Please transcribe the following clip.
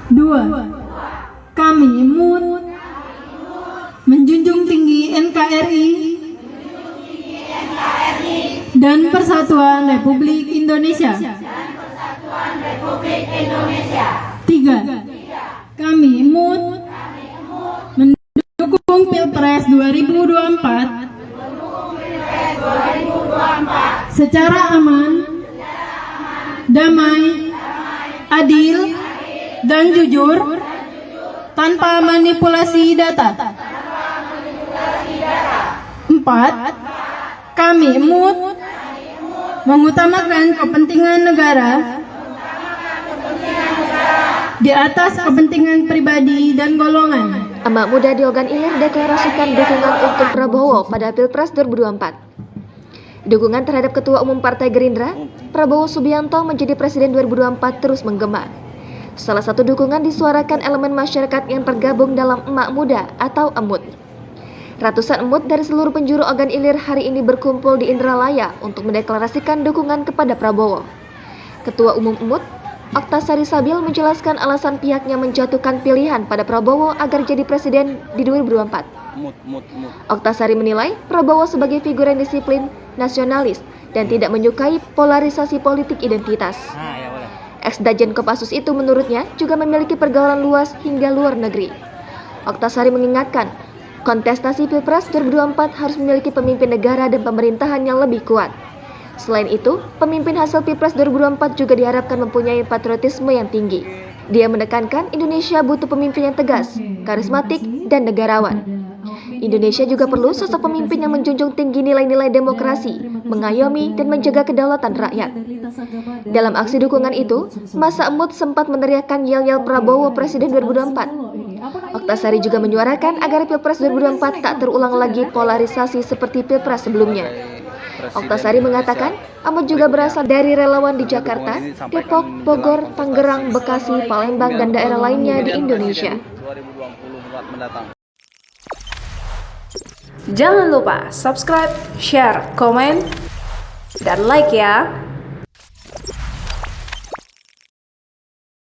Dua, kami MUT menjunjung tinggi NKRI dan Persatuan Republik Indonesia. Tiga, kami MUT mendukung Pilpres 2024 secara aman, damai, adil, dan jujur, tanpa manipulasi data. Empat, kami MUT mengutamakan kepentingan negara di atas kepentingan pribadi dan golongan. Emak Muda di Ogan Ilir deklarasikan dukungan untuk Prabowo pada Pilpres 2024. Dukungan terhadap Ketua Umum Partai Gerindra, Prabowo Subianto menjadi Presiden 2024 terus menggema. Salah satu dukungan disuarakan elemen masyarakat yang tergabung dalam Emak Muda atau EMUT. Ratusan EMUT dari seluruh penjuru Ogan Ilir hari ini berkumpul di Indralaya untuk mendeklarasikan dukungan kepada Prabowo. Ketua Umum EMUT, Oktasari Sabil menjelaskan alasan pihaknya menjatuhkan pilihan pada Prabowo agar jadi presiden di 2024. Oktasari menilai Prabowo sebagai figur yang disiplin, nasionalis, dan tidak menyukai polarisasi politik identitas. Ex-Dajen Kopassus itu menurutnya juga memiliki pergaulan luas hingga luar negeri. Oktasari mengingatkan, kontestasi Pilpres 2024 harus memiliki pemimpin negara dan pemerintahan yang lebih kuat. Selain itu, pemimpin hasil Pilpres 2024 juga diharapkan mempunyai patriotisme yang tinggi. Dia menekankan Indonesia butuh pemimpin yang tegas, karismatik, dan negarawan. Indonesia juga perlu sosok pemimpin yang menjunjung tinggi nilai-nilai demokrasi, mengayomi dan menjaga kedaulatan rakyat. Dalam aksi dukungan itu, masa EMUT sempat meneriakkan yel-yel Prabowo Presiden 2024. Oktasari juga menyuarakan agar Pilpres 2024 tak terulang lagi polarisasi seperti Pilpres sebelumnya. Oktasari mengatakan, EMUT juga berasal dari relawan di Jakarta, Depok, Bogor, Tangerang, Bekasi, Palembang, dan daerah lainnya di Indonesia. Jangan lupa subscribe, share, komen, dan like ya!